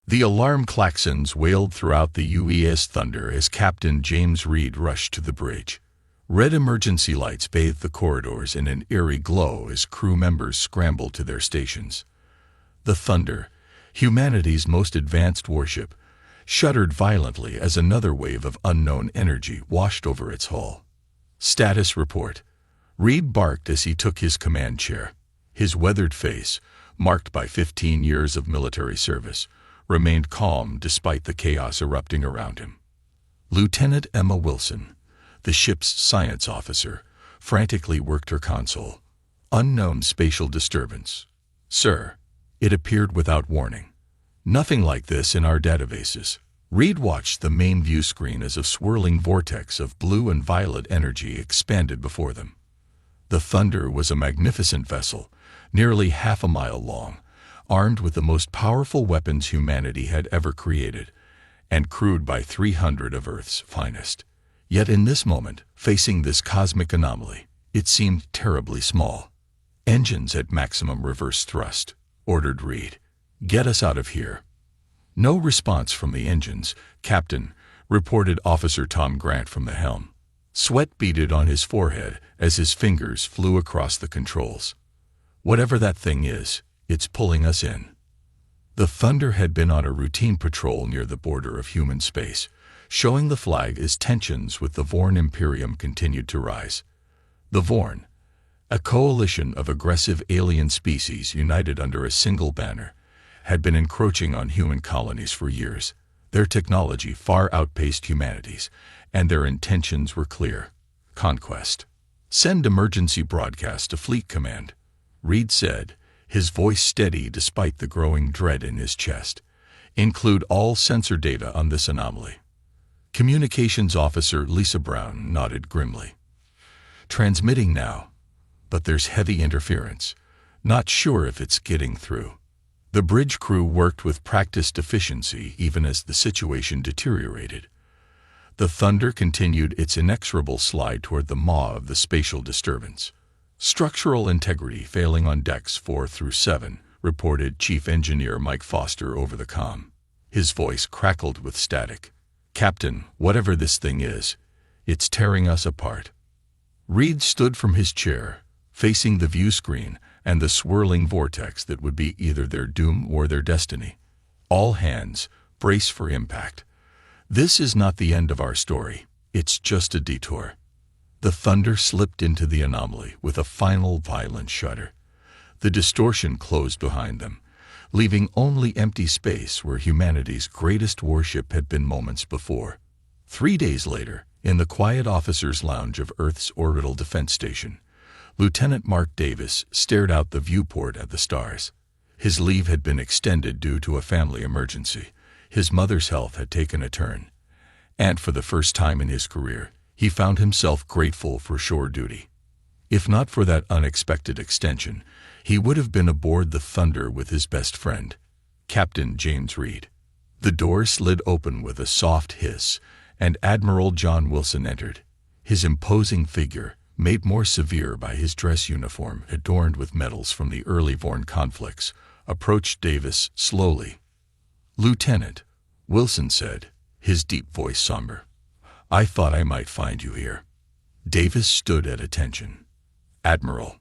The alarm klaxons wailed throughout the UES thunder as Captain James Reed rushed to the bridge. Red emergency lights bathed the corridors in an eerie glow as crew members scrambled to their stations. The Thunder, humanity's most advanced warship, shuddered violently as another wave of unknown energy washed over its hull. Status report. Reed barked as he took his command chair. His weathered face, marked by 15 years of military service, remained calm despite the chaos erupting around him. Lieutenant Emma Wilson, the ship's science officer, frantically worked her console. Unknown spatial disturbance. Sir, it appeared without warning. Nothing like this in our databases. Reed watched the main view screen as a swirling vortex of blue and violet energy expanded before them. The Thunder was a magnificent vessel, nearly half a mile long, armed with the most powerful weapons humanity had ever created, and crewed by 300 of Earth's finest. Yet in this moment, facing this cosmic anomaly, it seemed terribly small. "Engines at maximum reverse thrust," ordered Reed. "Get us out of here." No response from the engines, Captain, reported Officer Tom Grant from the helm. Sweat beaded on his forehead as his fingers flew across the controls. "Whatever that thing is, it's pulling us in." The Thunder had been on a routine patrol near the border of human space, showing the flag as tensions with the Vorn Imperium continued to rise. The Vorn, a coalition of aggressive alien species united under a single banner, had been encroaching on human colonies for years. Their technology far outpaced humanity's, and their intentions were clear: conquest. "Send emergency broadcast to Fleet Command," Reed said, his voice steady despite the growing dread in his chest. "Include all sensor data on this anomaly." Communications Officer Lisa Brown nodded grimly. "Transmitting now, but there's heavy interference. Not sure if it's getting through." The bridge crew worked with practiced efficiency even as the situation deteriorated. The Thunder continued its inexorable slide toward the maw of the spatial disturbance. "Structural integrity failing on decks 4 through 7, reported Chief Engineer Mike Foster over the comm. His voice crackled with static. "Captain, whatever this thing is, it's tearing us apart." Reed stood from his chair, facing the view screen and the swirling vortex that would be either their doom or their destiny. "All hands, brace for impact. This is not the end of our story, it's just a detour." The Thunder slipped into the anomaly with a final violent shudder. The distortion closed behind them, leaving only empty space where humanity's greatest warship had been moments before. 3 days later, in the quiet officers' lounge of Earth's orbital defense station, Lieutenant Mark Davis stared out the viewport at the stars. His leave had been extended due to a family emergency. His mother's health had taken a turn, and for the first time in his career, he found himself grateful for shore duty. If not for that unexpected extension, he would have been aboard the Thunder with his best friend, Captain James Reed. The door slid open with a soft hiss, and Admiral John Wilson entered. His imposing figure, made more severe by his dress uniform adorned with medals from the early Vorn conflicts, approached Davis slowly. "Lieutenant," Wilson said, his deep voice somber, "I thought I might find you here." Davis stood at attention. "Admiral."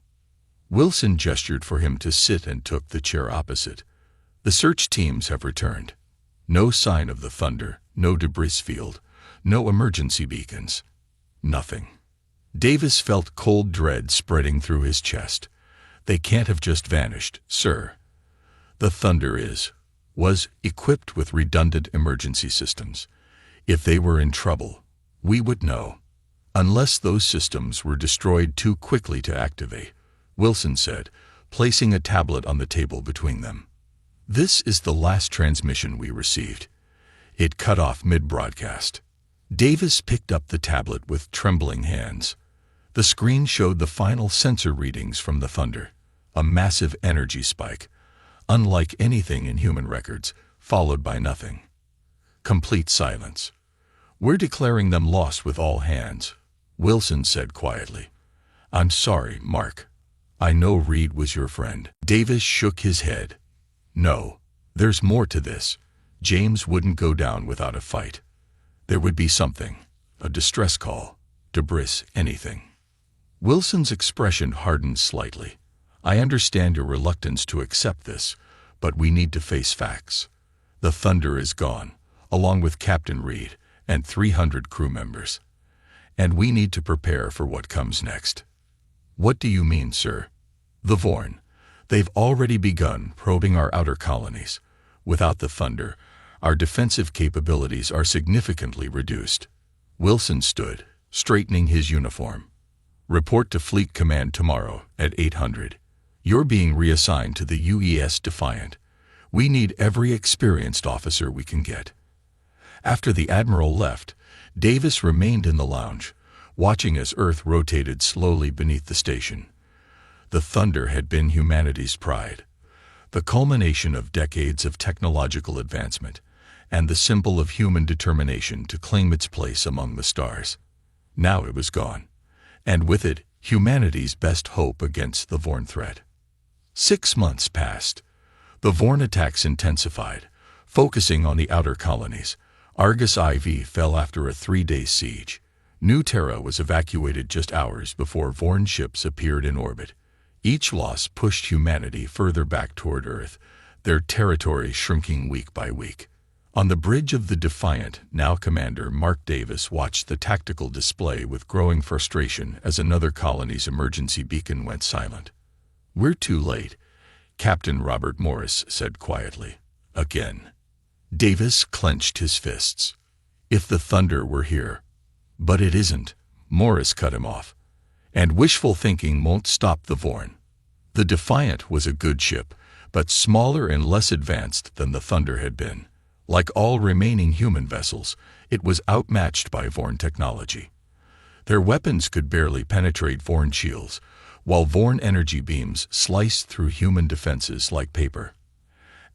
Wilson gestured for him to sit and took the chair opposite. "The search teams have returned. No sign of the Thunder, no debris field, no emergency beacons. Nothing." Davis felt cold dread spreading through his chest. "They can't have just vanished, sir. The Thunder was equipped with redundant emergency systems. If they were in trouble, we would know." "Unless those systems were destroyed too quickly to activate," Wilson said, placing a tablet on the table between them. "This is the last transmission we received. It cut off mid-broadcast." Davis picked up the tablet with trembling hands. The screen showed the final sensor readings from the Thunder, a massive energy spike, unlike anything in human records, followed by nothing. Complete silence. "We're declaring them lost with all hands," Wilson said quietly. "I'm sorry, Mark. I know Reed was your friend." Davis shook his head. "No, there's more to this. James wouldn't go down without a fight. There would be something, a distress call, debris, anything. Wilson's expression hardened slightly. I understand your reluctance to accept this, but we need to face facts. The Thunder is gone, along with Captain Reed and 300 crew members. And we need to prepare for what comes next. What do you mean, sir? The Vorn. They've already begun probing our outer colonies. Without the Thunder, our defensive capabilities are significantly reduced. Wilson stood, straightening his uniform. Report to Fleet Command tomorrow at 800. You're being reassigned to the UES Defiant. We need every experienced officer we can get. After the Admiral left, Davis remained in the lounge, watching as Earth rotated slowly beneath the station. The Thunder had been humanity's pride, the culmination of decades of technological advancement, and the symbol of human determination to claim its place among the stars. Now it was gone, and with it, humanity's best hope against the Vorn threat. 6 months passed. The Vorn attacks intensified, focusing on the outer colonies. Argus IV fell after a 3-day siege. New Terra was evacuated just hours before Vorn ships appeared in orbit. Each loss pushed humanity further back toward Earth, their territory shrinking week by week. On the bridge of the Defiant, now Commander Mark Davis watched the tactical display with growing frustration as another colony's emergency beacon went silent. We're too late, Captain Robert Morris said quietly. Again. Davis clenched his fists. If the Thunder were here. But it isn't, Morris cut him off. And wishful thinking won't stop the Vorn. The Defiant was a good ship, but smaller and less advanced than the Thunder had been. Like all remaining human vessels, it was outmatched by Vorn technology. Their weapons could barely penetrate Vorn shields, while Vorn energy beams sliced through human defenses like paper.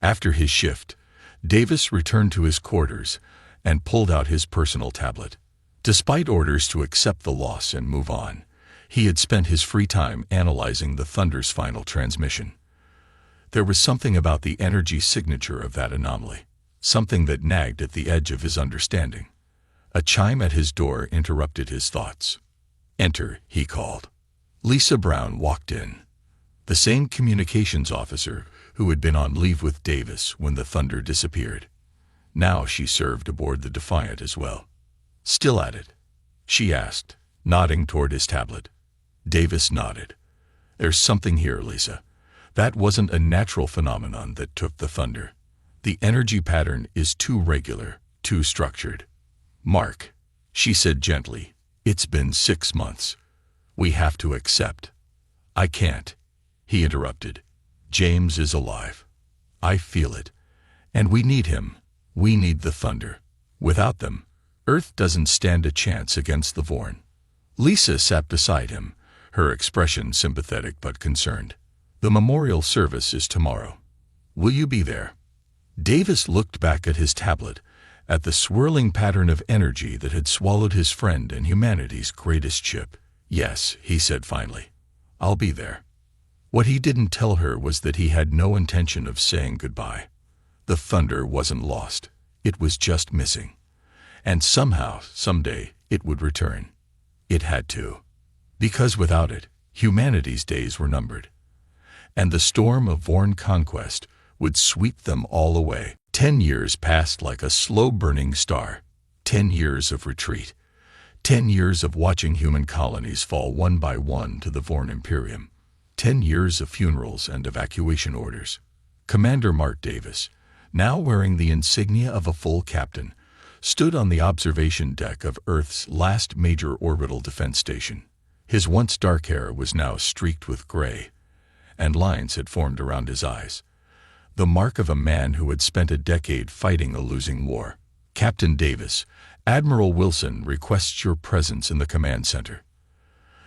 After his shift, Davis returned to his quarters and pulled out his personal tablet. Despite orders to accept the loss and move on, he had spent his free time analyzing the Thunder's final transmission. There was something about the energy signature of that anomaly, something that nagged at the edge of his understanding. A chime at his door interrupted his thoughts. "Enter," he called. Lisa Brown walked in, the same communications officer who had been on leave with Davis when the Thunder disappeared. Now she served aboard the Defiant as well. "Still at it?" she asked, nodding toward his tablet. Davis nodded. "There's something here, Lisa. That wasn't a natural phenomenon that took the Thunder. The energy pattern is too regular, too structured." "Mark," she said gently, "it's been 6 months. We have to accept." "I can't," he interrupted. "James is alive. I feel it. And we need him. We need the Thunder. Without them, Earth doesn't stand a chance against the Vorn." Lisa sat beside him, her expression sympathetic but concerned. "The memorial service is tomorrow. Will you be there?" Davis looked back at his tablet, at the swirling pattern of energy that had swallowed his friend and humanity's greatest ship. "Yes," he said finally. "I'll be there." What he didn't tell her was that he had no intention of saying goodbye. The Thunder wasn't lost. It was just missing. And somehow, someday, it would return. It had to. Because without it, humanity's days were numbered. And the storm of Vorn conquest would sweep them all away. 10 years passed like a slow-burning star. 10 years of retreat. 10 years of watching human colonies fall one by one to the Vorn Imperium. 10 years of funerals and evacuation orders. Commander Mark Davis, now wearing the insignia of a full captain, stood on the observation deck of Earth's last major orbital defense station. His once dark hair was now streaked with gray, and lines had formed around his eyes. The mark of a man who had spent a decade fighting a losing war. "Captain Davis, Admiral Wilson requests your presence in the command center."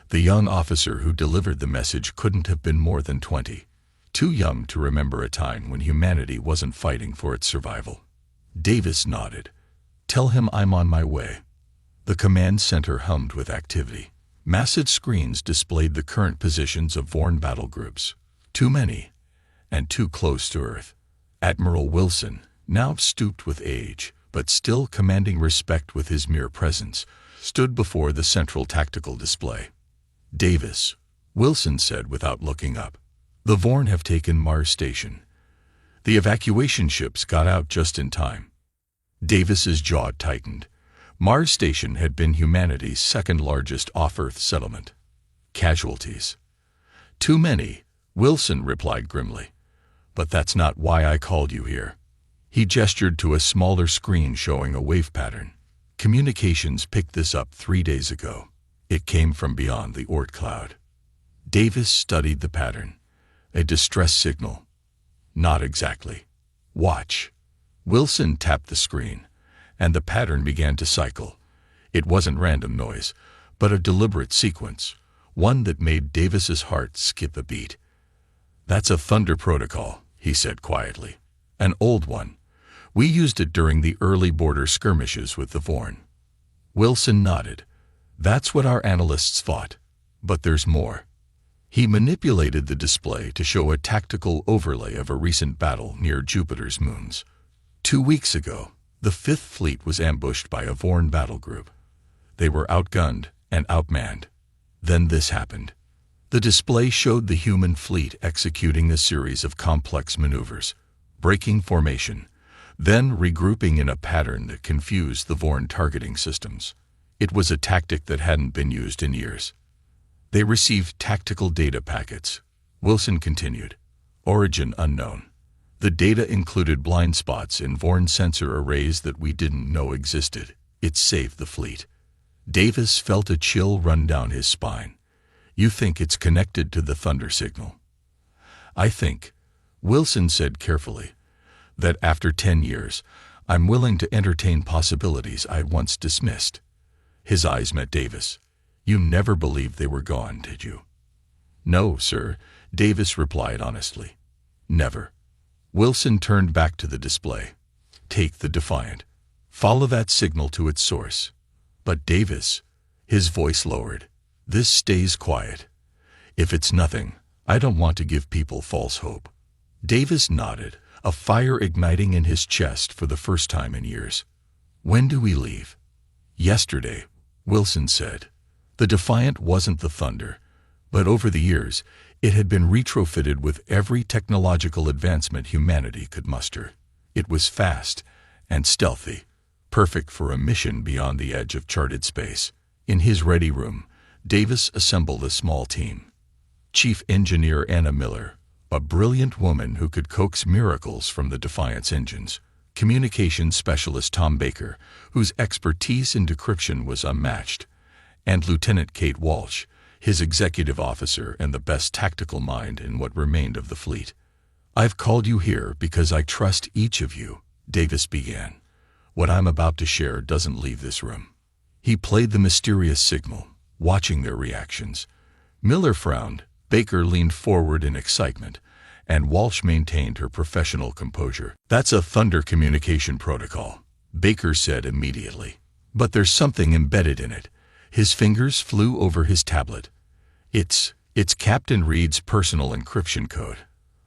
The young officer who delivered the message couldn't have been more than 20, too young to remember a time when humanity wasn't fighting for its survival. Davis nodded. "Tell him I'm on my way." The command center hummed with activity. Massive screens displayed the current positions of Vorn battle groups. Too many, and too close to Earth. Admiral Wilson, now stooped with age, but still commanding respect with his mere presence, stood before the central tactical display. "Davis," Wilson said without looking up. "The Vorn have taken Mars Station. The evacuation ships got out just in time." Davis's jaw tightened. Mars Station had been humanity's second-largest off-Earth settlement. Casualties. "Too many," Wilson replied grimly. "But that's not why I called you here." He gestured to a smaller screen showing a wave pattern. "Communications picked this up 3 days ago. It came from beyond the Oort cloud." Davis studied the pattern. "A distress signal." "Not exactly." "Watch." Wilson tapped the screen, and the pattern began to cycle. It wasn't random noise, but a deliberate sequence, one that made Davis's heart skip a beat. "That's a Thunder protocol," he said quietly. "An old one. We used it during the early border skirmishes with the Vorn." Wilson nodded. "That's what our analysts thought. But there's more." He manipulated the display to show a tactical overlay of a recent battle near Jupiter's moons. 2 weeks ago, the Fifth Fleet was ambushed by a Vorn battle group. They were outgunned and outmanned. Then this happened. The display showed the human fleet executing a series of complex maneuvers, breaking formation, then regrouping in a pattern that confused the Vorn targeting systems. It was a tactic that hadn't been used in years. "They received tactical data packets," Wilson continued. "Origin unknown. The data included blind spots in Vorn sensor arrays that we didn't know existed. It saved the fleet." Davis felt a chill run down his spine. "You think it's connected to the Thunder signal?" "I think," Wilson said carefully, "that after 10 years, I'm willing to entertain possibilities I once dismissed." His eyes met Davis. "You never believed they were gone, did you?" "No, sir," Davis replied honestly. "Never." Wilson turned back to the display. "Take the Defiant. Follow that signal to its source." "But Davis," his voice lowered, "this stays quiet. If it's nothing, I don't want to give people false hope." Davis nodded, a fire igniting in his chest for the first time in years. "When do we leave?" "Yesterday," Wilson said. The Defiant wasn't the Thunder, but over the years, it had been retrofitted with every technological advancement humanity could muster. It was fast and stealthy, perfect for a mission beyond the edge of charted space. In his ready room, Davis assembled a small team. Chief Engineer Anna Miller, a brilliant woman who could coax miracles from the Defiant's engines. Communications Specialist Tom Baker, whose expertise in decryption was unmatched. And Lieutenant Kate Walsh, his executive officer and the best tactical mind in what remained of the fleet. "I've called you here because I trust each of you," Davis began. "What I'm about to share doesn't leave this room." He played the mysterious signal, watching their reactions. Miller frowned, Baker leaned forward in excitement, and Walsh maintained her professional composure. "That's a Thunder communication protocol," Baker said immediately. "But there's something embedded in it." His fingers flew over his tablet. It's Captain Reed's personal encryption code.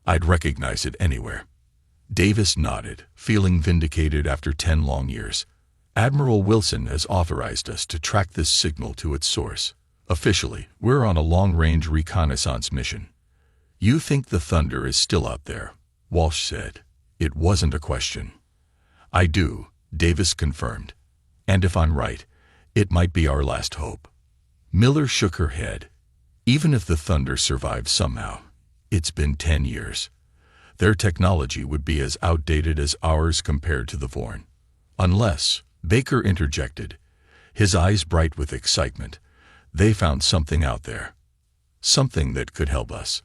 I'd recognize it anywhere." Davis nodded, feeling vindicated after 10 long years. "Admiral Wilson has authorized us to track this signal to its source. Officially, we're on a long-range reconnaissance mission." "You think the Thunder is still out there?" Walsh said. It wasn't a question. "I do," Davis confirmed. "And if I'm right, it might be our last hope." Miller shook her head. "Even if the Thunder survived somehow, it's been 10 years. Their technology would be as outdated as ours compared to the Vorn. Unless," Baker interjected, his eyes bright with excitement, "they found something out there. Something that could help us."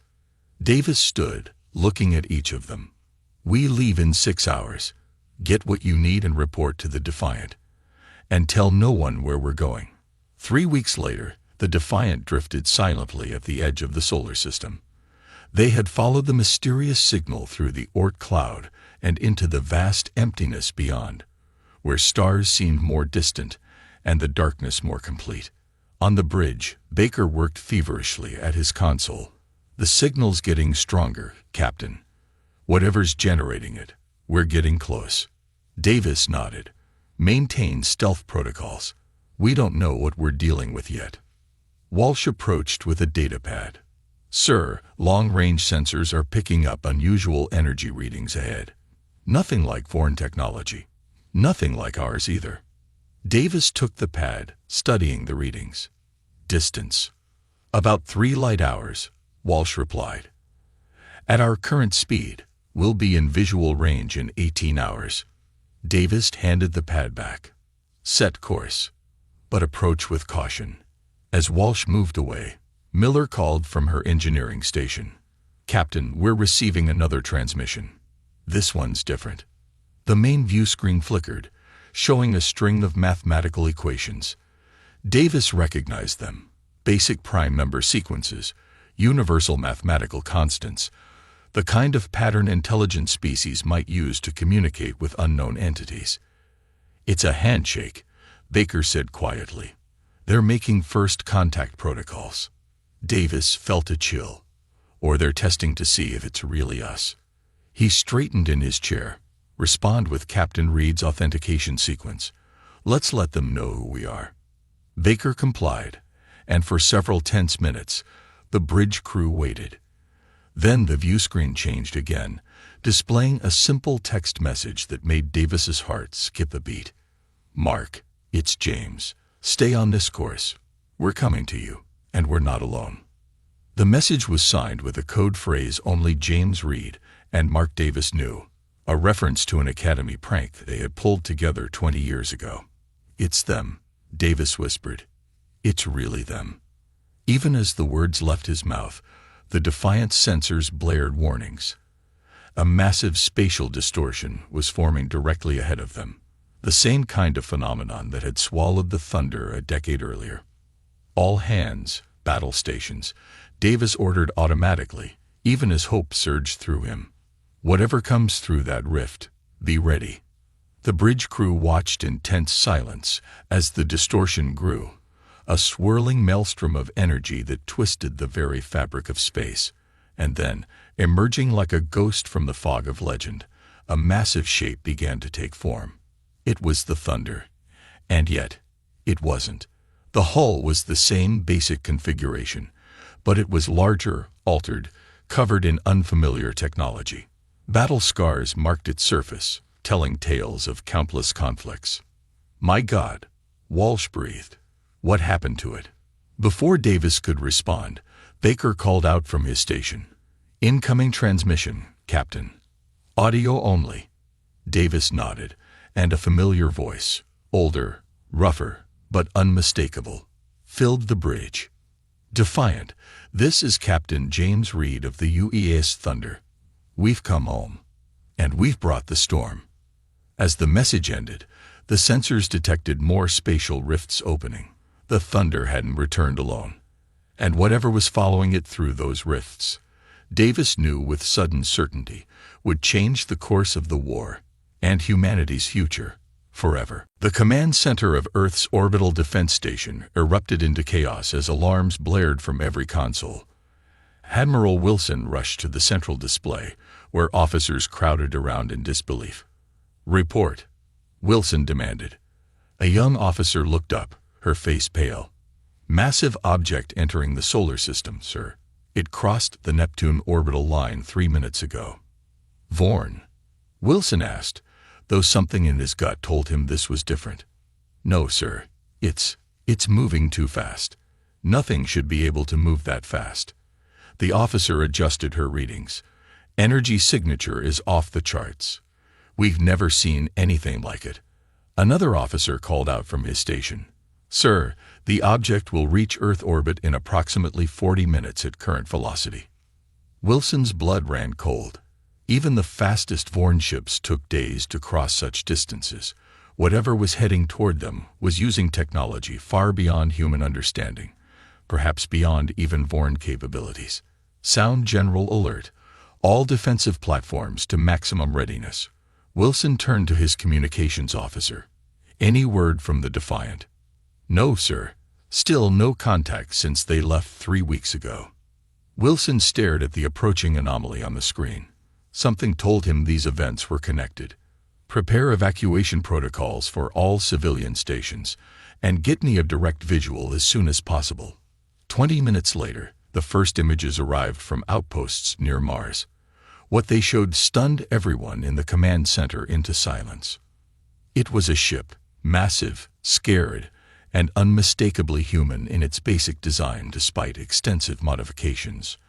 Davis stood, looking at each of them. "We leave in 6 hours. Get what you need and report to the Defiant. And tell no one where we're going." 3 weeks later, the Defiant drifted silently at the edge of the solar system. They had followed the mysterious signal through the Oort cloud and into the vast emptiness beyond, where stars seemed more distant and the darkness more complete. On the bridge, Baker worked feverishly at his console. "The signal's getting stronger, Captain. Whatever's generating it, We're getting close. Davis nodded. Maintain stealth protocols. We don't know what we're dealing with yet. Walsh approached with a datapad. Sir, long-range sensors are picking up unusual energy readings ahead. Nothing like foreign technology. Nothing like ours either. Davis took the pad, studying the readings. Distance. About 3 light hours, Walsh replied. At our current speed, we'll be in visual range in 18 hours. Davis handed the pad back. Set course. But approach with caution. As Walsh moved away, Miller called from her engineering station. Captain, we're receiving another transmission. This one's different. The main view screen flickered, showing a string of mathematical equations. Davis recognized them. Basic prime number sequences, universal mathematical constants, the kind of pattern intelligent species might use to communicate with unknown entities. It's a handshake, Baker said quietly. They're making first contact protocols. Davis felt a chill. Or they're testing to see if it's really us. He straightened in his chair. Respond with Captain Reed's authentication sequence. Let's let them know who we are. Baker complied, and for several tense minutes, the bridge crew waited. Then the view screen changed again, displaying a simple text message that made Davis's heart skip a beat. Mark, it's James. Stay on this course. We're coming to you, and we're not alone. The message was signed with a code phrase only James Reed and Mark Davis knew, a reference to an Academy prank they had pulled together 20 years ago. It's them, Davis whispered. It's really them. Even as the words left his mouth, the Defiant sensors blared warnings. A massive spatial distortion was forming directly ahead of them, the same kind of phenomenon that had swallowed the Thunder a decade earlier. All hands, battle stations, Davis ordered automatically, even as hope surged through him. Whatever comes through that rift, be ready. The bridge crew watched in tense silence as the distortion grew, a swirling maelstrom of energy that twisted the very fabric of space, and then, emerging like a ghost from the fog of legend, a massive shape began to take form. It was the Thunder. And yet, it wasn't. The hull was the same basic configuration, but it was larger, altered, covered in unfamiliar technology. Battle scars marked its surface, telling tales of countless conflicts. My God, Walsh breathed. What happened to it? Before Davis could respond, Baker called out from his station. Incoming transmission, Captain. Audio only. Davis nodded, and a familiar voice, older, rougher, but unmistakable, filled the bridge. Defiant, this is Captain James Reed of the UES Thunder. We've come home, and we've brought the storm. As the message ended, the sensors detected more spatial rifts opening. The Thunder hadn't returned alone, and whatever was following it through those rifts, Davis knew with sudden certainty, would change the course of the war and humanity's future forever. The command center of Earth's orbital defense station erupted into chaos as alarms blared from every console. Admiral Wilson rushed to the central display, where officers crowded around in disbelief. Report, Wilson demanded. A young officer looked up, her face pale. Massive object entering the solar system, sir. It crossed the Neptune orbital line 3 minutes ago. Vorn? Wilson asked, though something in his gut told him this was different. No, sir. It's moving too fast. Nothing should be able to move that fast. The officer adjusted her readings. Energy signature is off the charts. We've never seen anything like it. Another officer called out from his station. Sir, the object will reach Earth orbit in approximately 40 minutes at current velocity. Wilson's blood ran cold. Even the fastest Vorn ships took days to cross such distances. Whatever was heading toward them was using technology far beyond human understanding, perhaps beyond even Vorn capabilities. Sound general alert. All defensive platforms to maximum readiness. Wilson turned to his communications officer. Any word from the Defiant? No, sir. Still no contact since they left 3 weeks ago. Wilson stared at the approaching anomaly on the screen. Something told him these events were connected. Prepare evacuation protocols for all civilian stations, and get me a direct visual as soon as possible. 20 minutes later, the first images arrived from outposts near Mars. What they showed stunned everyone in the command center into silence. It was a ship, massive, scared, and unmistakably human in its basic design despite extensive modifications.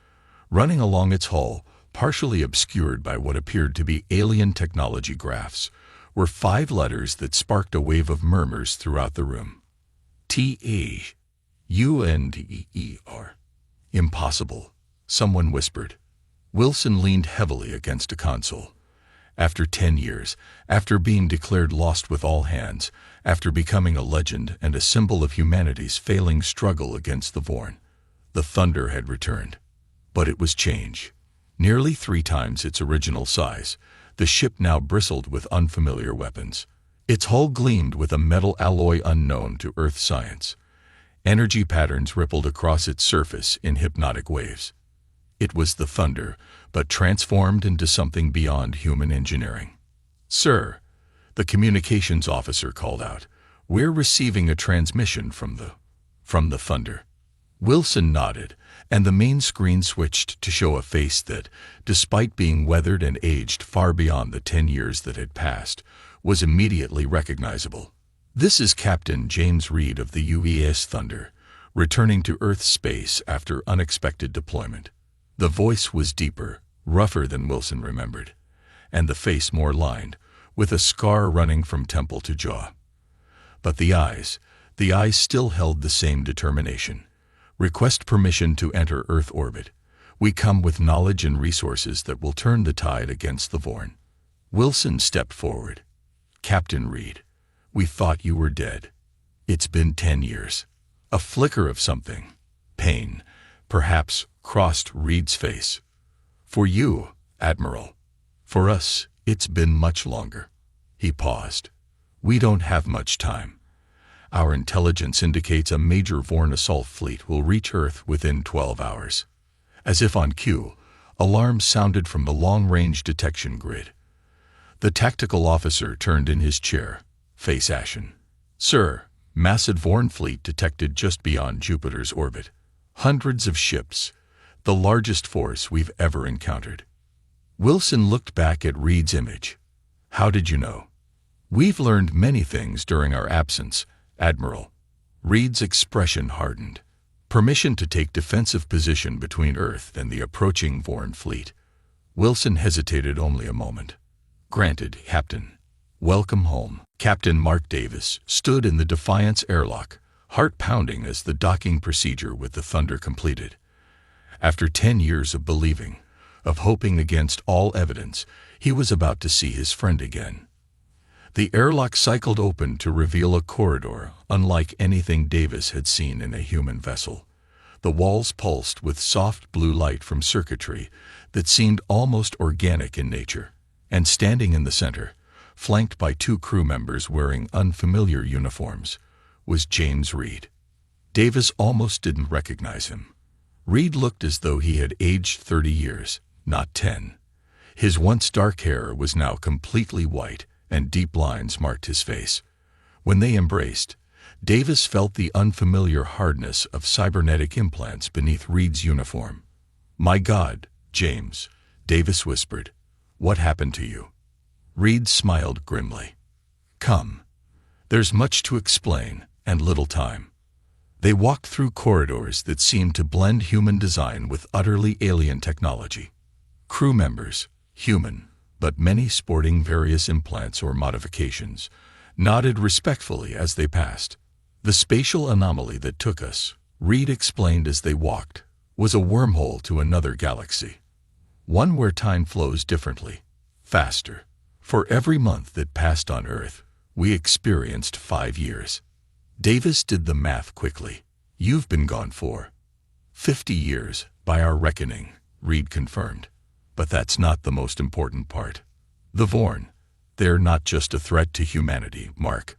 Running along its hull, partially obscured by what appeared to be alien technology graphs, were 5 letters that sparked a wave of murmurs throughout the room. T-A-U-N-D-E-R. Impossible, someone whispered. Wilson leaned heavily against a console. After 10 years, after being declared lost with all hands, after becoming a legend and a symbol of humanity's failing struggle against the Vorn, the Thunder had returned. But it was change. Nearly 3 times its original size, the ship now bristled with unfamiliar weapons. Its hull gleamed with a metal alloy unknown to Earth science. Energy patterns rippled across its surface in hypnotic waves. It was the Thunder, but transformed into something beyond human engineering. "Sir," the communications officer called out, "we're receiving a transmission from the Thunder." Wilson nodded, and the main screen switched to show a face that, despite being weathered and aged far beyond the 10 years that had passed, was immediately recognizable. "This is Captain James Reed of the UES Thunder, returning to Earth space after unexpected deployment." The voice was deeper, rougher than Wilson remembered, and the face more lined, with a scar running from temple to jaw. But the eyes still held the same determination. "Request permission to enter Earth orbit. We come with knowledge and resources that will turn the tide against the Vorn." Wilson stepped forward. "Captain Reed, we thought you were dead. It's been 10 years. A flicker of something, pain, perhaps, crossed Reed's face. "For you, Admiral. For us, it's been much longer." He paused. "We don't have much time. Our intelligence indicates a major Vorn assault fleet will reach Earth within 12 hours. As if on cue, alarms sounded from the long-range detection grid. The tactical officer turned in his chair, face ashen. "Sir, massive Vorn fleet detected just beyond Jupiter's orbit. Hundreds of ships, the largest force we've ever encountered." Wilson looked back at Reed's image. "How did you know?" "We've learned many things during our absence, Admiral." Reed's expression hardened. "Permission to take defensive position between Earth and the approaching Vorn fleet." Wilson hesitated only a moment. "Granted, Captain. Welcome home." Captain Mark Davis stood in the Defiance airlock, heart pounding as the docking procedure with the Thunder completed. After 10 years of believing, of hoping against all evidence, he was about to see his friend again. The airlock cycled open to reveal a corridor unlike anything Davis had seen in a human vessel. The walls pulsed with soft blue light from circuitry that seemed almost organic in nature, and standing in the center, flanked by 2 crew members wearing unfamiliar uniforms, was James Reed. Davis almost didn't recognize him. Reed looked as though he had aged 30 years, not 10. His once dark hair was now completely white, and deep lines marked his face. When they embraced, Davis felt the unfamiliar hardness of cybernetic implants beneath Reed's uniform. "My God, James," Davis whispered, "what happened to you?" Reed smiled grimly. "Come. There's much to explain, and little time." They walked through corridors that seemed to blend human design with utterly alien technology. Crew members, human, but many sporting various implants or modifications, nodded respectfully as they passed. "The spatial anomaly that took us," Reed explained as they walked, "was a wormhole to another galaxy. One where time flows differently, faster. For every month that passed on Earth, we experienced 5 years." Davis did the math quickly. "You've been gone for 50 years, by our reckoning," Reed confirmed. "But that's not the most important part. The Vorn, they're not just a threat to humanity, Mark.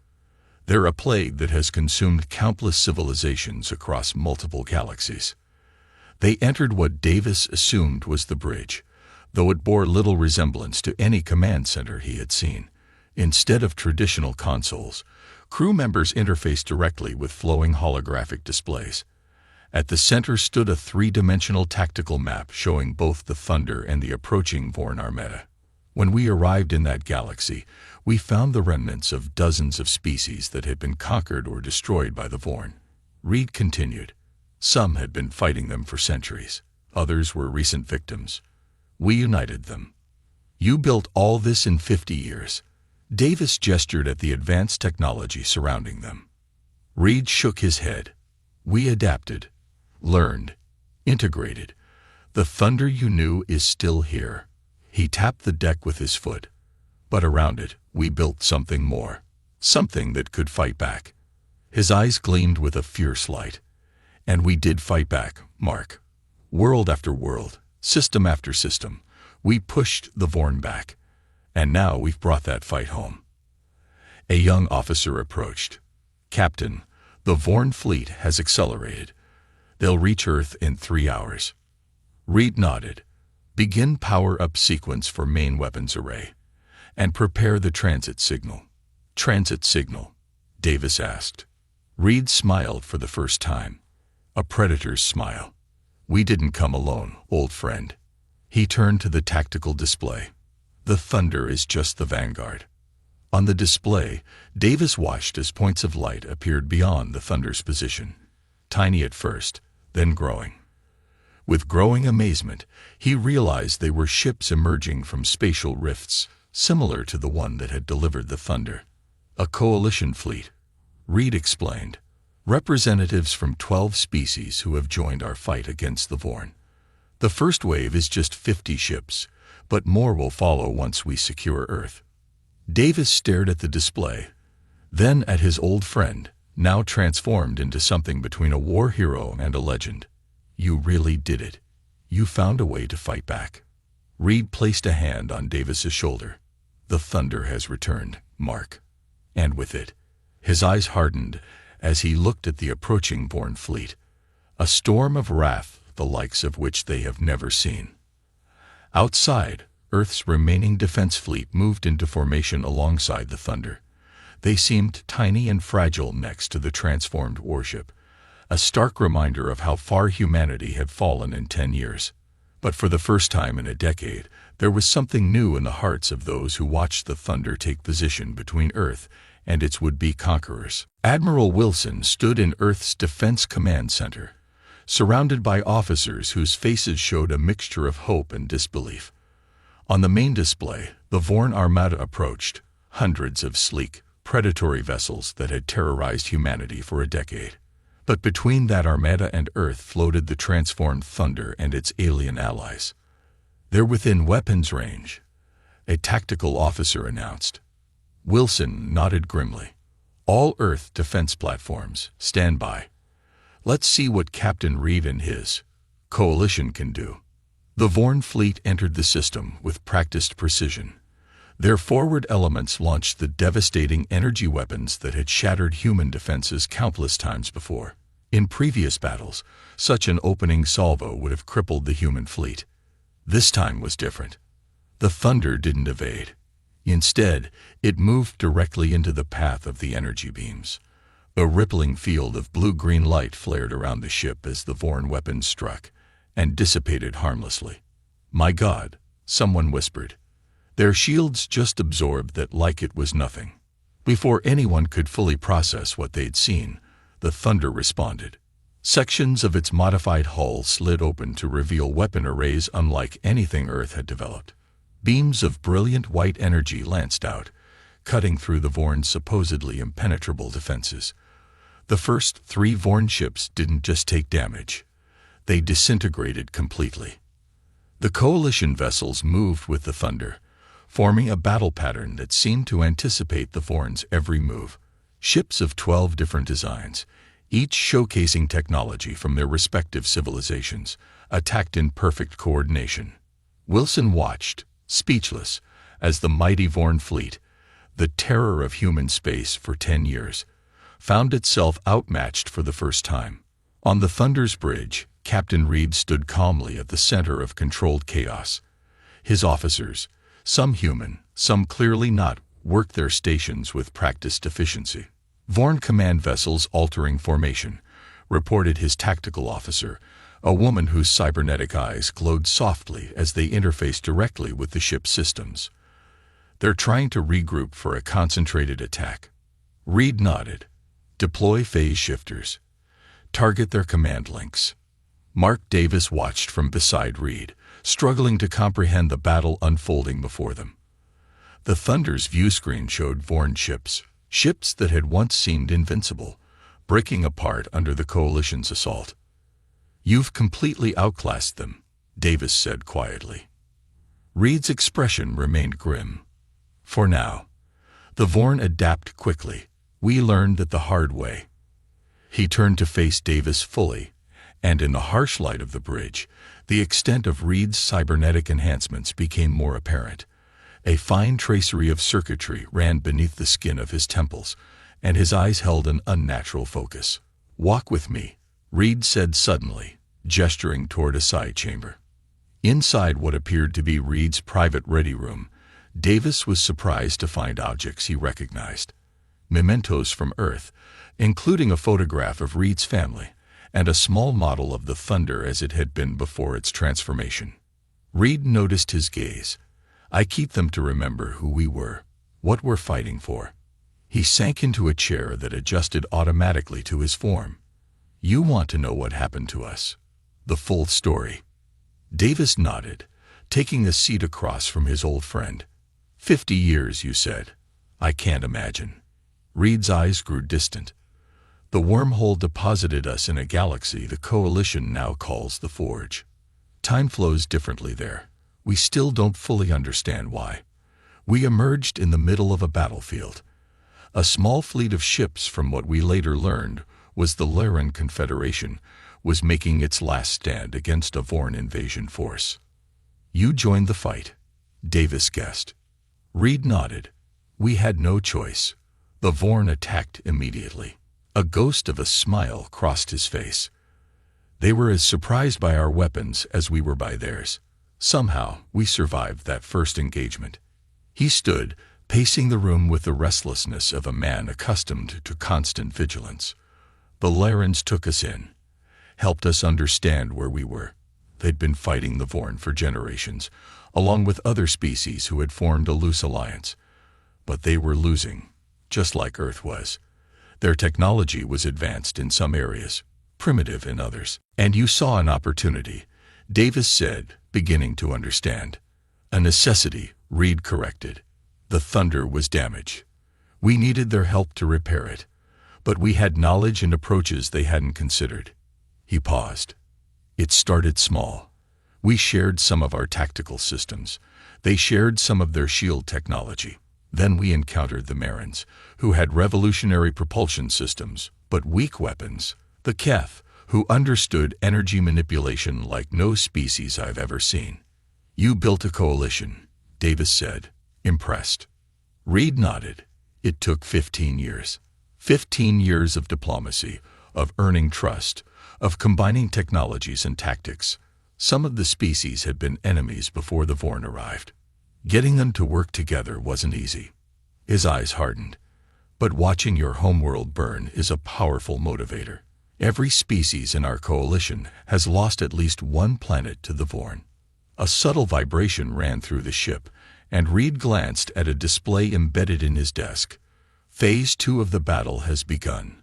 They're a plague that has consumed countless civilizations across multiple galaxies." They entered what Davis assumed was the bridge, though it bore little resemblance to any command center he had seen. Instead of traditional consoles, crew members interfaced directly with flowing holographic displays. At the center stood a three-dimensional tactical map showing both the Thunder and the approaching Vorn Armada. When we arrived in that galaxy, we found the remnants of dozens of species that had been conquered or destroyed by the Vorn. Reed continued. Some had been fighting them for centuries. Others were recent victims. We united them. You built all this in 50 years. Davis gestured at the advanced technology surrounding them. Reed shook his head. We adapted, learned, integrated. The Thunder you knew is still here. He tapped the deck with his foot. But around it, we built something more. Something that could fight back. His eyes gleamed with a fierce light. And we did fight back, Mark. World after world, system after system, we pushed the Vorn back. And now we've brought that fight home. A young officer approached. Captain, the Vorn fleet has accelerated. They'll reach Earth in 3 hours. Reed nodded. Begin power-up sequence for main weapons array. And prepare the transit signal. Transit signal? Davis asked. Reed smiled for the first time. A predator's smile. We didn't come alone, old friend. He turned to the tactical display. The Thunder is just the vanguard. On the display, Davis watched as points of light appeared beyond the Thunder's position. Tiny at first, then growing. With growing amazement, he realized they were ships emerging from spatial rifts, similar to the one that had delivered the Thunder. A coalition fleet, Reed explained. Representatives from 12 species who have joined our fight against the Vorn. The first wave is just 50 ships, but more will follow once we secure Earth. Davis stared at the display, then at his old friend, now transformed into something between a war hero and a legend. You really did it. You found a way to fight back. Reed placed a hand on Davis's shoulder. The Thunder has returned, Mark. And with it, his eyes hardened as he looked at the approaching Vorn fleet, a storm of wrath the likes of which they have never seen. Outside, Earth's remaining defense fleet moved into formation alongside the Thunder. They seemed tiny and fragile next to the transformed warship, a stark reminder of how far humanity had fallen in 10 years. But for the first time in a decade, there was something new in the hearts of those who watched the Thunder take position between Earth and its would-be conquerors. Admiral Wilson stood in Earth's Defense Command Center, surrounded by officers whose faces showed a mixture of hope and disbelief. On the main display, the Vorn Armada approached, hundreds of sleek, predatory vessels that had terrorized humanity for a decade. But between that Armada and Earth floated the transformed Thunder and its alien allies. They're within weapons range, a tactical officer announced. Wilson nodded grimly. All Earth defense platforms, stand by. Let's see what Captain Reed and his coalition can do. The Vorn fleet entered the system with practiced precision. Their forward elements launched the devastating energy weapons that had shattered human defenses countless times before. In previous battles, such an opening salvo would have crippled the human fleet. This time was different. The Thunder didn't evade. Instead, it moved directly into the path of the energy beams. A rippling field of blue-green light flared around the ship as the Vorn weapons struck, and dissipated harmlessly. My God, someone whispered. Their shields just absorbed that like it was nothing. Before anyone could fully process what they'd seen, the Thunder responded. Sections of its modified hull slid open to reveal weapon arrays unlike anything Earth had developed. Beams of brilliant white energy lanced out, cutting through the Vorn's supposedly impenetrable defenses. The first 3 Vorn ships didn't just take damage. They disintegrated completely. The coalition vessels moved with the Thunder, forming a battle pattern that seemed to anticipate the Vorn's every move. Ships of 12 different designs, each showcasing technology from their respective civilizations, attacked in perfect coordination. Wilson watched, speechless, as the mighty Vorn fleet, the terror of human space for 10 years, found itself outmatched for the first time. On the Thunder's bridge, Captain Reed stood calmly at the center of controlled chaos. His officers, some human, some clearly not, worked their stations with practiced efficiency. Vorn command vessels altering formation, reported his tactical officer, a woman whose cybernetic eyes glowed softly as they interfaced directly with the ship's systems. They're trying to regroup for a concentrated attack. Reed nodded. Deploy phase shifters. Target their command links. Mark Davis watched from beside Reed, struggling to comprehend the battle unfolding before them. The Thunder's viewscreen showed Vorn ships that had once seemed invincible, breaking apart under the Coalition's assault. "You've completely outclassed them," Davis said quietly. Reed's expression remained grim. "For now. The Vorn adapt quickly. We learned that the hard way." He turned to face Davis fully, and in the harsh light of the bridge, the extent of Reed's cybernetic enhancements became more apparent. A fine tracery of circuitry ran beneath the skin of his temples, and his eyes held an unnatural focus. "Walk with me," Reed said suddenly, gesturing toward a side chamber. Inside what appeared to be Reed's private ready room, Davis was surprised to find objects he recognized. Mementos from Earth, including a photograph of Reed's family, and a small model of the Thunder as it had been before its transformation. Reed noticed his gaze. "I keep them to remember who we were, what we're fighting for." He sank into a chair that adjusted automatically to his form. "You want to know what happened to us? The full story?" Davis nodded, taking a seat across from his old friend. 50 years, you said. I can't imagine." Reed's eyes grew distant. "The wormhole deposited us in a galaxy the Coalition now calls the Forge. Time flows differently there. We still don't fully understand why. We emerged in the middle of a battlefield. A small fleet of ships, from what we later learned was the Laren Confederation, was making its last stand against a Vorn invasion force. You joined the fight," Davis guessed. Reed nodded. "We had no choice. The Vorn attacked immediately." A ghost of a smile crossed his face. "They were as surprised by our weapons as we were by theirs. Somehow, we survived that first engagement." He stood, pacing the room with the restlessness of a man accustomed to constant vigilance. "The Larans took us in, helped us understand where we were. They'd been fighting the Vorn for generations, along with other species who had formed a loose alliance. But they were losing, just like Earth was. Their technology was advanced in some areas, primitive in others. And you saw an opportunity," Davis said, beginning to understand. "A necessity," Reed corrected. "The Thunder was damaged. We needed their help to repair it, but we had knowledge and approaches they hadn't considered." He paused. "It started small. We shared some of our tactical systems. They shared some of their shield technology. Then we encountered the Marins, who had revolutionary propulsion systems, but weak weapons. The Keth, who understood energy manipulation like no species I've ever seen. You built a coalition," Davis said, impressed. Reed nodded. "It took 15 years. 15 years of diplomacy, of earning trust, of combining technologies and tactics. Some of the species had been enemies before the Vorn arrived. Getting them to work together wasn't easy." His eyes hardened. "But watching your homeworld burn is a powerful motivator. Every species in our coalition has lost at least one planet to the Vorn." A subtle vibration ran through the ship, and Reed glanced at a display embedded in his desk. "Phase 2 of the battle has begun.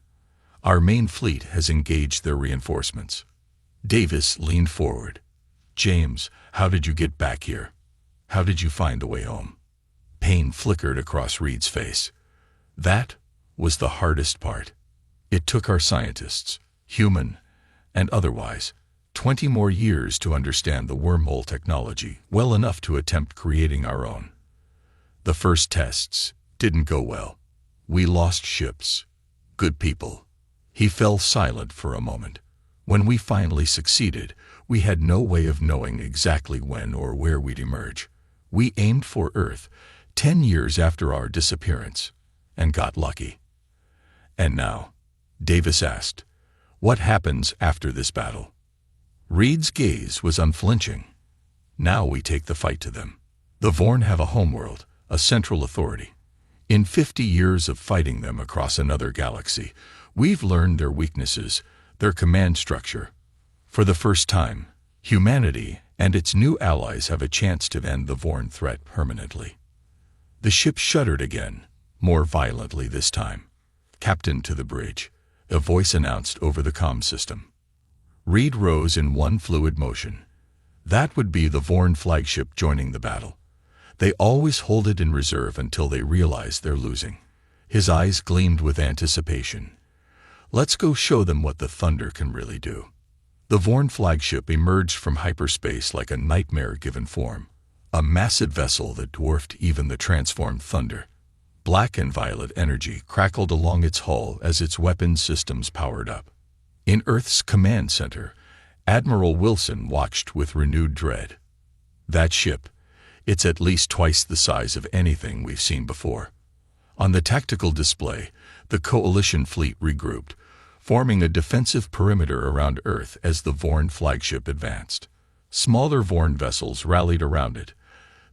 Our main fleet has engaged their reinforcements." Davis leaned forward. "James, how did you get back here? How did you find the way home?" Pain flickered across Reed's face. "That was the hardest part. It took our scientists, human and otherwise, 20 more years to understand the wormhole technology well enough to attempt creating our own. The first tests didn't go well. We lost ships, good people." He fell silent for a moment. "When we finally succeeded, we had no way of knowing exactly when or where we'd emerge. We aimed for Earth 10 years after our disappearance, and got lucky." "And now," Davis asked, "what happens after this battle?" Reed's gaze was unflinching. Now we take the fight to them. The Vorn have a homeworld, a central authority. In 50 years of fighting them across another galaxy, we've learned their weaknesses, their command structure. For the first time, humanity and its new allies have a chance to end the Vorn threat permanently. The ship shuddered again, more violently this time. "Captain, to the bridge," a voice announced over the comm system. Reed rose in one fluid motion. That would be the Vorn flagship joining the battle. They always hold it in reserve until they realize they're losing. His eyes gleamed with anticipation. Let's go show them what the Thunder can really do. The Vorn flagship emerged from hyperspace like a nightmare-given form, a massive vessel that dwarfed even the transformed Thunder. Black and violet energy crackled along its hull as its weapons systems powered up. In Earth's command center, Admiral Wilson watched with renewed dread. That ship, it's at least twice the size of anything we've seen before. On the tactical display, the Coalition fleet regrouped, forming a defensive perimeter around Earth as the Vorn flagship advanced. Smaller Vorn vessels rallied around it,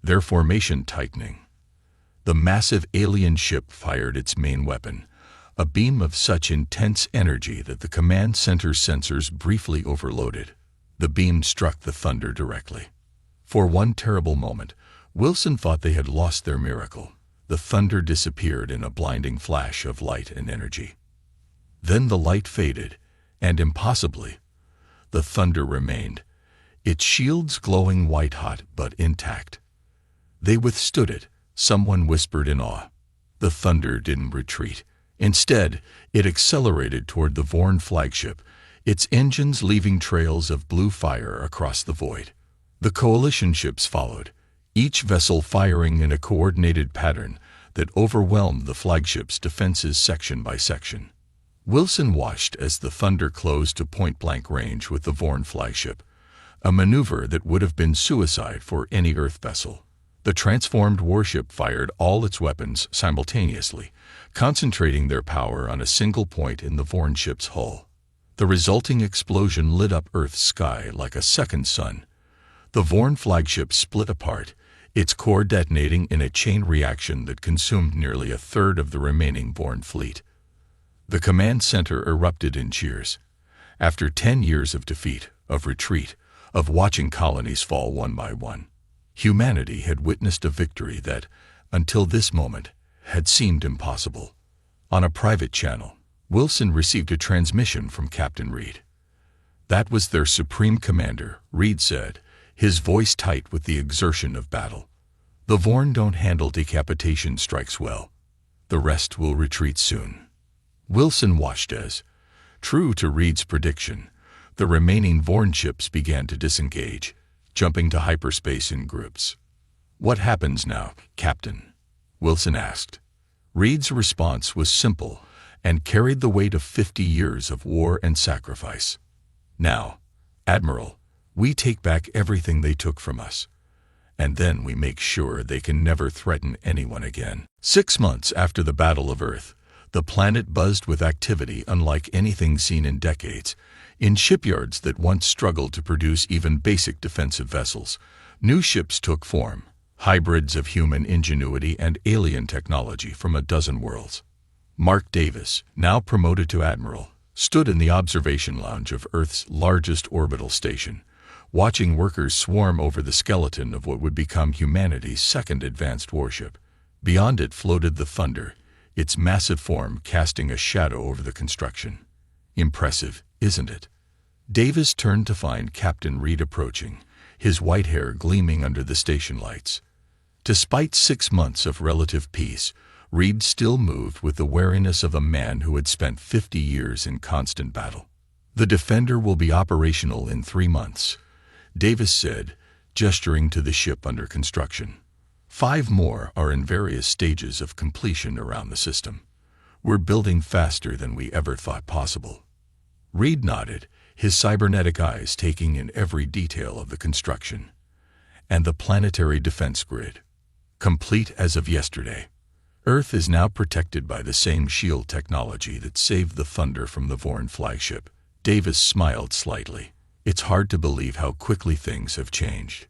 their formation tightening. The massive alien ship fired its main weapon, a beam of such intense energy that the command center's sensors briefly overloaded. The beam struck the Thunder directly. For one terrible moment, Wilson thought they had lost their miracle. The Thunder disappeared in a blinding flash of light and energy. Then the light faded, and impossibly, the Thunder remained, its shields glowing white-hot but intact. They withstood it, someone whispered in awe. The Thunder didn't retreat. Instead, it accelerated toward the Vorn flagship, its engines leaving trails of blue fire across the void. The Coalition ships followed, each vessel firing in a coordinated pattern that overwhelmed the flagship's defenses section by section. Wilson watched as the Thunder closed to point-blank range with the Vorn flagship, a maneuver that would have been suicide for any Earth vessel. The transformed warship fired all its weapons simultaneously, concentrating their power on a single point in the Vorn ship's hull. The resulting explosion lit up Earth's sky like a second sun. The Vorn flagship split apart, its core detonating in a chain reaction that consumed nearly a third of the remaining Vorn fleet. The command center erupted in cheers. After 10 years of defeat, of retreat, of watching colonies fall one by one, humanity had witnessed a victory that, until this moment, had seemed impossible. On a private channel, Wilson received a transmission from Captain Reed. "That was their supreme commander," Reed said, his voice tight with the exertion of battle. "The Vorn don't handle decapitation strikes well. The rest will retreat soon." Wilson watched as, true to Reed's prediction, the remaining Vorn ships began to disengage, jumping to hyperspace in groups. "What happens now, Captain?" Wilson asked. Reed's response was simple and carried the weight of 50 years of war and sacrifice. "Now, Admiral, we take back everything they took from us, and then we make sure they can never threaten anyone again." 6 months after the Battle of Earth, the planet buzzed with activity unlike anything seen in decades. In shipyards that once struggled to produce even basic defensive vessels, new ships took form, hybrids of human ingenuity and alien technology from a dozen worlds. Mark Davis, now promoted to admiral, stood in the observation lounge of Earth's largest orbital station, watching workers swarm over the skeleton of what would become humanity's second advanced warship. Beyond it floated the Thunder, its massive form casting a shadow over the construction. "Impressive, isn't it?" Davis turned to find Captain Reed approaching, his white hair gleaming under the station lights. Despite 6 months of relative peace, Reed still moved with the wariness of a man who had spent 50 years in constant battle. "The Defender will be operational in 3 months," Davis said, gesturing to the ship under construction. 5 more are in various stages of completion around the system. "We're building faster than we ever thought possible." Reed nodded, his cybernetic eyes taking in every detail of the construction. "And the planetary defense grid, complete as of yesterday. Earth is now protected by the same shield technology that saved the Thunder from the Vorn flagship." Davis smiled slightly. "It's hard to believe how quickly things have changed."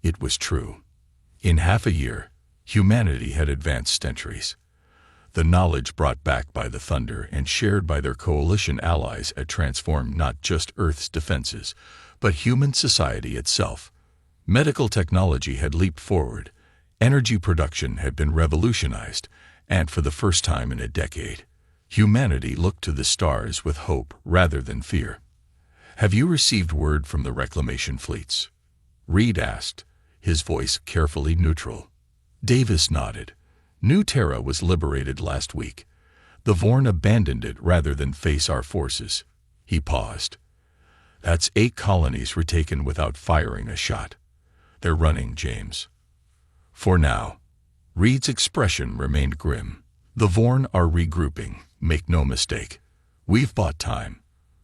It was true. In half a year, humanity had advanced centuries. The knowledge brought back by the Thunder and shared by their coalition allies had transformed not just Earth's defenses, but human society itself. Medical technology had leaped forward, energy production had been revolutionized, and for the first time in a decade, humanity looked to the stars with hope rather than fear. "Have you received word from the reclamation fleets?" Reed asked, his voice carefully neutral. Davis nodded. New Terra was liberated last week. The Vorn abandoned it rather than face our forces. He paused. "That's 8 colonies retaken without firing a shot. They're running, James." "For now." Reed's expression remained grim. "The Vorn are regrouping, make no mistake. We've bought time,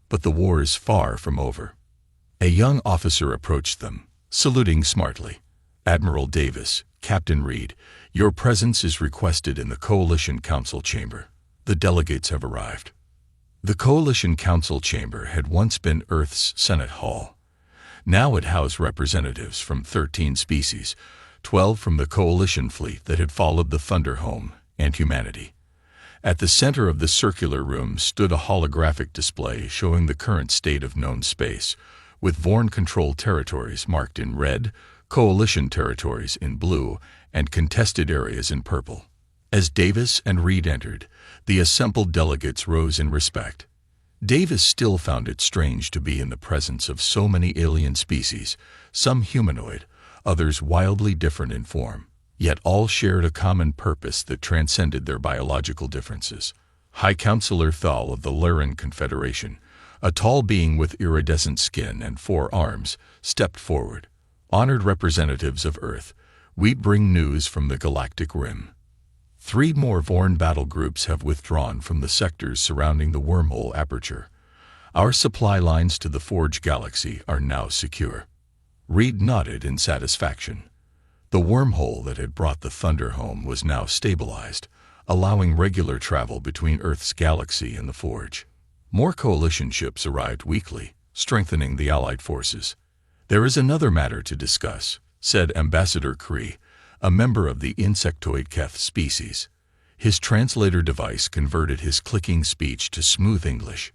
but the war is far from over." A young officer approached them, saluting smartly. "Admiral Davis, Captain Reed, your presence is requested in the Coalition Council chamber. The delegates have arrived." The Coalition Council chamber had once been Earth's Senate Hall. Now it housed representatives from 13 species, 12 from the Coalition fleet that had followed the Thunder home, and humanity. At the center of the circular room stood a holographic display showing the current state of known space, with Vorn-controlled territories marked in red, Coalition territories in blue, and contested areas in purple. As Davis and Reed entered, the assembled delegates rose in respect. Davis still found it strange to be in the presence of so many alien species, some humanoid, others wildly different in form, yet all shared a common purpose that transcended their biological differences. High Counselor Thal of the Lyran Confederation, a tall being with iridescent skin and 4 arms, stepped forward. "Honored representatives of Earth, we bring news from the galactic rim. 3 more Vorn battle groups have withdrawn from the sectors surrounding the wormhole aperture. Our supply lines to the Forge Galaxy are now secure." Reed nodded in satisfaction. The wormhole that had brought the Thunder home was now stabilized, allowing regular travel between Earth's galaxy and the Forge. More coalition ships arrived weekly, strengthening the Allied forces. "There is another matter to discuss," said Ambassador Kree, a member of the insectoid Keth species. His translator device converted his clicking speech to smooth English.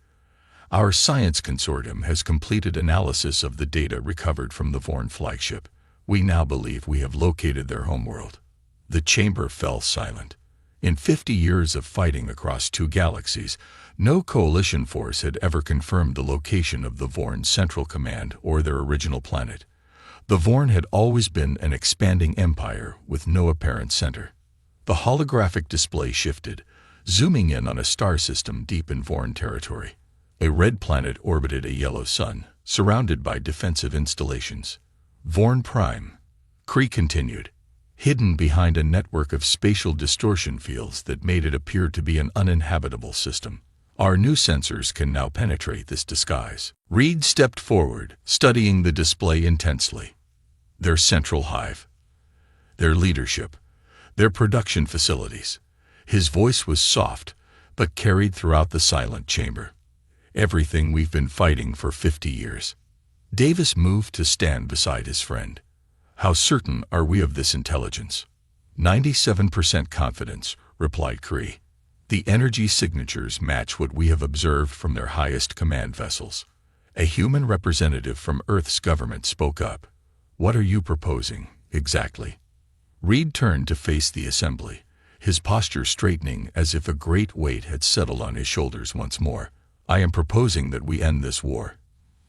"Our science consortium has completed analysis of the data recovered from the Vorn flagship. We now believe we have located their homeworld." The chamber fell silent. In 50 years of fighting across 2 galaxies, no coalition force had ever confirmed the location of the Vorn Central Command or their original planet. The Vorn had always been an expanding empire with no apparent center. The holographic display shifted, zooming in on a star system deep in Vorn territory. A red planet orbited a yellow sun, surrounded by defensive installations. "Vorn Prime," Kree continued, hidden behind a network of spatial distortion fields that made it appear to be an uninhabitable system. "Our new sensors can now penetrate this disguise." Reed stepped forward, studying the display intensely. Their central hive, their leadership, their production facilities. His voice was soft, but carried throughout the silent chamber. "Everything we've been fighting for 50 years. Davis moved to stand beside his friend. "How certain are we of this intelligence?" 97% confidence, replied Kree. "The energy signatures match what we have observed from their highest command vessels." A human representative from Earth's government spoke up. "What are you proposing, exactly?" Reed turned to face the assembly, his posture straightening as if a great weight had settled on his shoulders once more. "I am proposing that we end this war.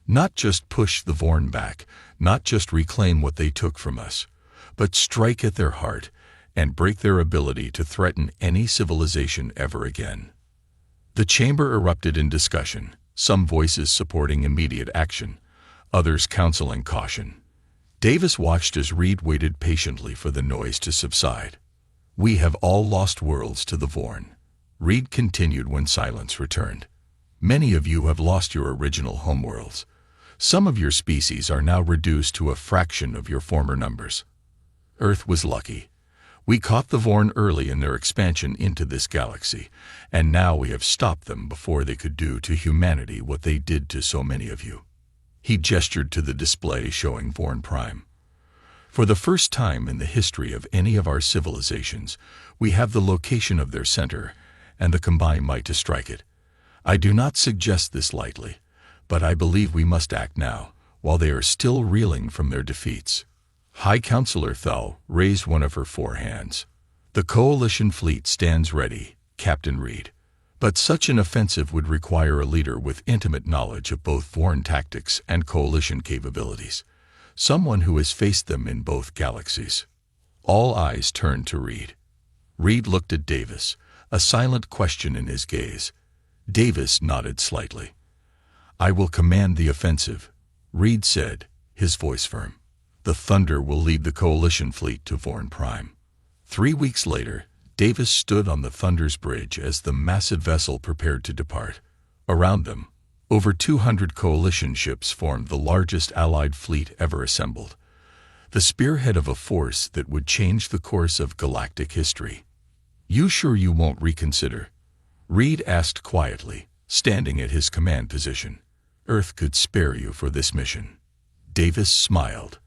Not just push the Vorn back, not just reclaim what they took from us, but strike at their heart and break their ability to threaten any civilization ever again." The chamber erupted in discussion, some voices supporting immediate action, others counseling caution. Davis watched as Reed waited patiently for the noise to subside. "We have all lost worlds to the Vorn," Reed continued when silence returned. "Many of you have lost your original homeworlds. Some of your species are now reduced to a fraction of your former numbers. Earth was lucky. We caught the Vorn early in their expansion into this galaxy, and now we have stopped them before they could do to humanity what they did to so many of you." He gestured to the display showing Vorn Prime. For the first time in the history of any of our civilizations, we have the location of their center and the combined might to strike it. I do not suggest this lightly, but I believe we must act now, while they are still reeling from their defeats. High Counselor Thal raised one of her 4 hands. The coalition fleet stands ready, Captain Reed. But such an offensive would require a leader with intimate knowledge of both foreign tactics and coalition capabilities. Someone who has faced them in both galaxies. All eyes turned to Reed. Reed looked at Davis, a silent question in his gaze. Davis nodded slightly. "I will command the offensive," Reed said, his voice firm. "The Thunder will lead the coalition fleet to Vorn Prime." 3 weeks later, Davis stood on the Thunder's bridge as the massive vessel prepared to depart. Around them, over 200 coalition ships formed the largest Allied fleet ever assembled, the spearhead of a force that would change the course of galactic history. "You sure you won't reconsider?" Reed asked quietly, standing at his command position. "Earth could spare you for this mission." Davis smiled.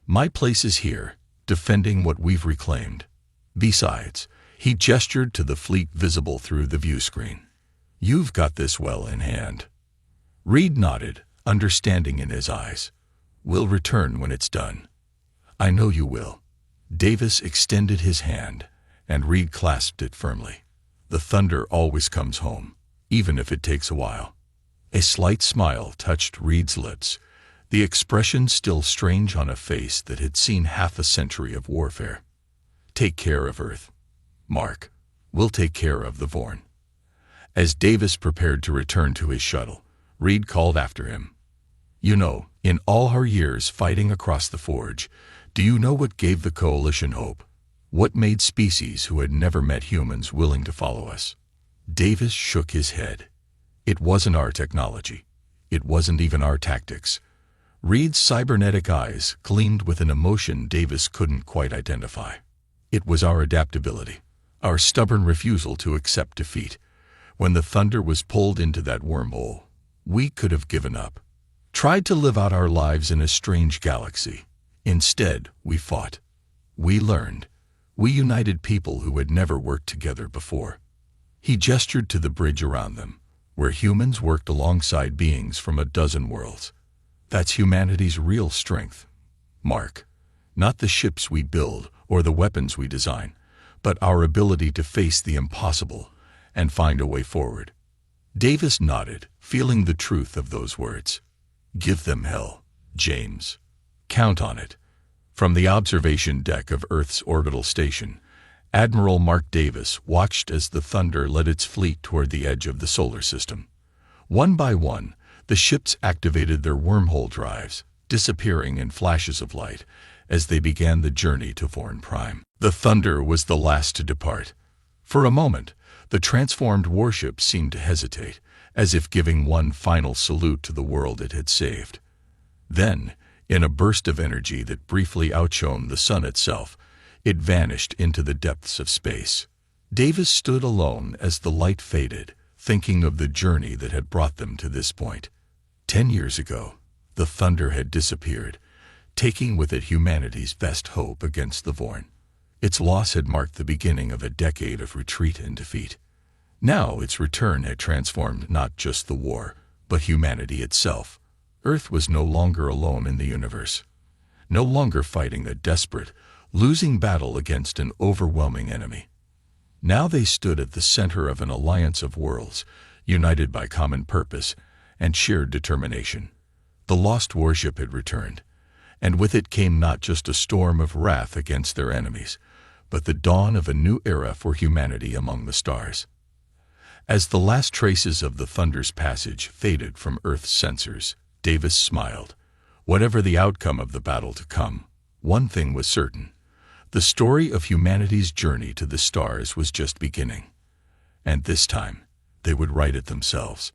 "My place is here, defending what we've reclaimed. Besides," he gestured to the fleet visible through the view screen, "you've got this well in hand." Reed nodded, understanding in his eyes. "We'll return when it's done." "I know you will." Davis extended his hand, and Reed clasped it firmly. "The Thunder always comes home, even if it takes a while." A slight smile touched Reed's lips, the expression still strange on a face that had seen half a century of warfare. "Take care of Earth, Mark. We'll take care of the Vorn." As Davis prepared to return to his shuttle, Reed called after him. "You know, in all our years fighting across the Forge, do you know what gave the Coalition hope? What made species who had never met humans willing to follow us?" Davis shook his head. "It wasn't our technology. It wasn't even our tactics." Reed's cybernetic eyes gleamed with an emotion Davis couldn't quite identify. "It was our adaptability, our stubborn refusal to accept defeat. When the Thunder was pulled into that wormhole, we could have given up, tried to live out our lives in a strange galaxy. Instead, we fought. We learned. We united people who had never worked together before." He gestured to the bridge around them, where humans worked alongside beings from a dozen worlds. "That's humanity's real strength, Mark. Not the ships we build or the weapons we design, but our ability to face the impossible and find a way forward." Davis nodded, feeling the truth of those words. "Give them hell, James. Count on it." From the observation deck of Earth's orbital station, Admiral Mark Davis watched as the Thunder led its fleet toward the edge of the solar system. One by one, the ships activated their wormhole drives, disappearing in flashes of light as they began the journey to Vorn Prime. The Thunder was the last to depart. For a moment, the transformed warship seemed to hesitate, as if giving one final salute to the world it had saved. Then, in a burst of energy that briefly outshone the sun itself, it vanished into the depths of space. Davis stood alone as the light faded, thinking of the journey that had brought them to this point. 10 years ago, the Thunder had disappeared, taking with it humanity's best hope against the Vorn. Its loss had marked the beginning of a decade of retreat and defeat. Now its return had transformed not just the war, but humanity itself. Earth was no longer alone in the universe, no longer fighting a desperate, losing battle against an overwhelming enemy. Now they stood at the center of an alliance of worlds, united by common purpose and shared determination. The lost warship had returned, and with it came not just a storm of wrath against their enemies, but the dawn of a new era for humanity among the stars. As the last traces of the Thunder's passage faded from Earth's sensors, Davis smiled. Whatever the outcome of the battle to come, one thing was certain. The story of humanity's journey to the stars was just beginning. And this time, they would write it themselves.